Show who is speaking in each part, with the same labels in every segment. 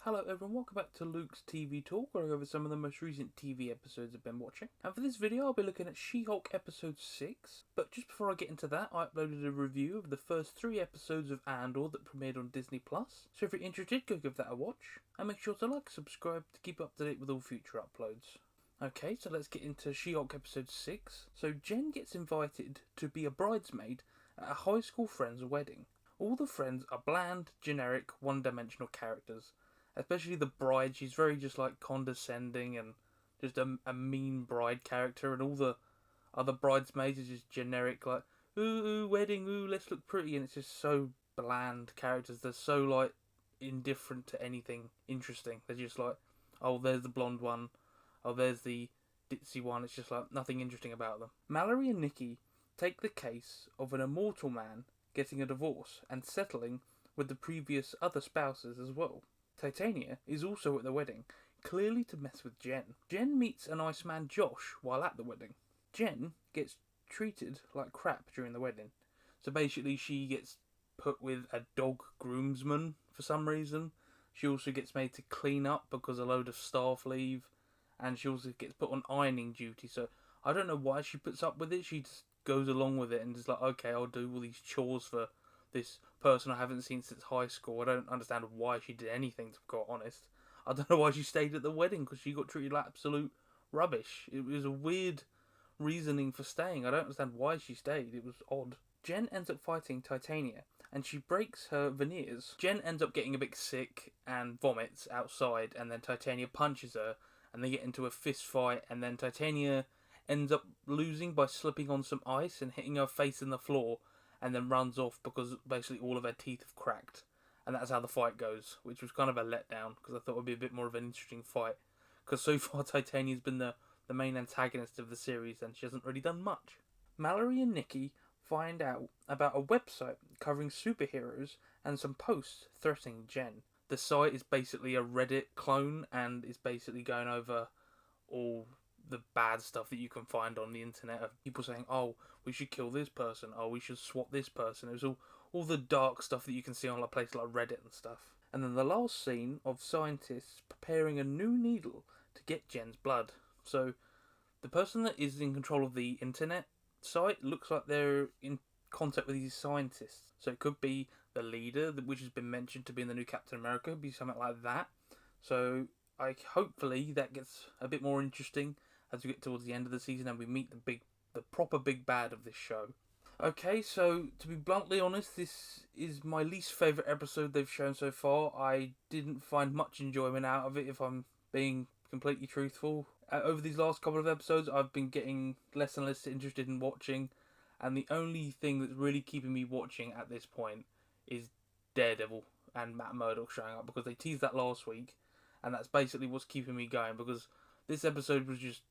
Speaker 1: Hello everyone, welcome back to Luke's TV Talk, where I go over some of the most recent TV episodes I've been watching. And for this video, I'll be looking at She-Hulk episode 6. But just before I get into that, I uploaded a review of the first 3 episodes of Andor that premiered on Disney+. So if you're interested, go give that a watch. And make sure to like, subscribe to keep up to date with all future uploads. Okay, so let's get into She-Hulk episode 6. So Jen gets invited to be a bridesmaid at a high school friend's wedding. All the friends are bland, generic, one-dimensional characters. Especially the bride, she's very just like condescending and just a mean bride character, and all the other bridesmaids are just generic, like, ooh, wedding, ooh, let's look pretty, and it's just so bland characters. They're so like indifferent to anything interesting. They're just like, oh, there's the blonde one, oh, there's the ditzy one. It's just like nothing interesting about them. Mallory and Nikki take the case of an immortal man getting a divorce and settling with the previous other spouses as well. Titania is also at the wedding, clearly to mess with Jen. Jen meets an Iceman Josh while at the wedding. Jen gets treated like crap during the wedding. So basically she gets put with a dog groomsman for some reason. She also gets made to clean up because a load of staff leave. And she also gets put on ironing duty. So I don't know why she puts up with it. She just goes along with it and is like, okay, I'll do all these chores for this person I haven't seen since high school. I don't understand why she did anything, to be quite honest. I don't know why she stayed at the wedding, because she got treated like absolute rubbish. It was a weird reasoning for staying. I don't understand why she stayed. It was odd. Jen ends up fighting Titania, and she breaks her veneers. Jen ends up getting a bit sick and vomits outside, and then Titania punches her, and they get into a fist fight, and then Titania ends up losing by slipping on some ice and hitting her face in the floor, and then runs off because basically all of her teeth have cracked. And that's how the fight goes, which was kind of a letdown, because I thought it would be a bit more of an interesting fight. Because so far Titania's been the main antagonist of the series, and she hasn't really done much. Mallory and Nikki find out about a website covering superheroes and some posts threatening Jen. The site is basically a Reddit clone, and is basically going over all the bad stuff that you can find on the internet of people saying, oh, we should kill this person, oh, we should swap this person. It was all the dark stuff that you can see on a place like Reddit and stuff. And then the last scene of scientists preparing a new needle to get Jen's blood. So the person that is in control of the internet site looks like they're in contact with these scientists. So it could be the leader, which has been mentioned to be in the new Captain America, could be something like that. So hopefully that gets a bit more interesting as we get towards the end of the season and we meet the proper big bad of this show. Okay, so to be bluntly honest, this is my least favourite episode they've shown so far. I didn't find much enjoyment out of it, if I'm being completely truthful. Over these last couple of episodes, I've been getting less and less interested in watching, and the only thing that's really keeping me watching at this point is Daredevil and Matt Murdock showing up, because they teased that last week, and that's basically what's keeping me going, because this episode was just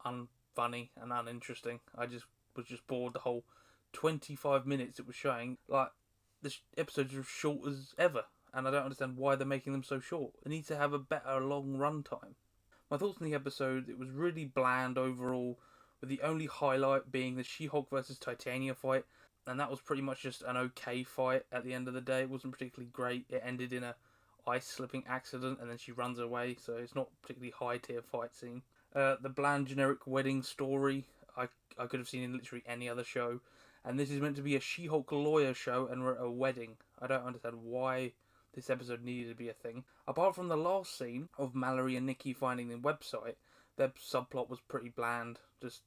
Speaker 1: unfunny and uninteresting. I was just bored the whole 25 minutes it was showing. Like, the episodes are as short as ever, and I don't understand why they're making them so short. They need to have a better long run time. My thoughts on the episode: it was really bland overall, with the only highlight being the She-Hulk versus Titania fight, and that was pretty much just an okay fight at the end of the day. It wasn't particularly great. It ended in a ice slipping accident, and then she runs away, so it's not particularly high tier fight scene. The bland generic wedding story I could have seen in literally any other show, and this is meant to be a She-Hulk lawyer show, and we're at a wedding. I don't understand why this episode needed to be a thing. Apart from the last scene of Mallory and Nikki finding the website, their subplot was pretty bland. Just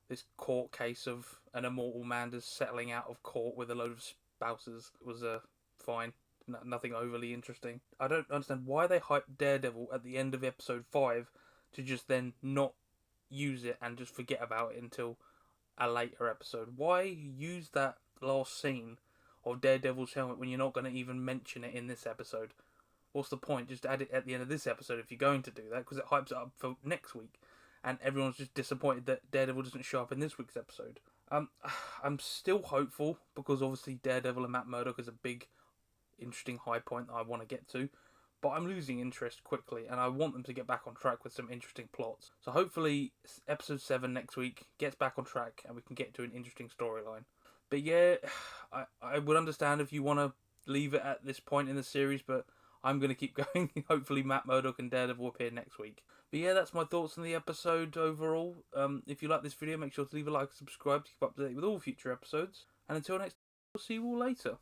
Speaker 1: this court case of an immortal man just settling out of court with a load of spouses. It was fine. Nothing overly interesting. I don't understand why they hyped Daredevil at the end of episode 5 to just then not use it and just forget about it until a later episode. Why use that last scene of Daredevil's helmet when you're not going to even mention it in this episode? What's the point? Just add it at the end of this episode if you're going to do that, because it hypes it up for next week, and everyone's just disappointed that Daredevil doesn't show up in this week's episode. I'm still hopeful, because obviously Daredevil and Matt Murdock is a big, interesting high point that I want to get to, but I'm losing interest quickly, and I want them to get back on track with some interesting plots. So hopefully episode 7 next week gets back on track and we can get to an interesting storyline. But yeah, I would understand if you want to leave it at this point in the series, but I'm going to keep going. Hopefully Matt Murdock and Daredevil appear next week. But yeah, that's my thoughts on the episode overall. If you like this video, make sure to leave a like and subscribe to keep up to date with all future episodes. And until next time, we'll see you all later.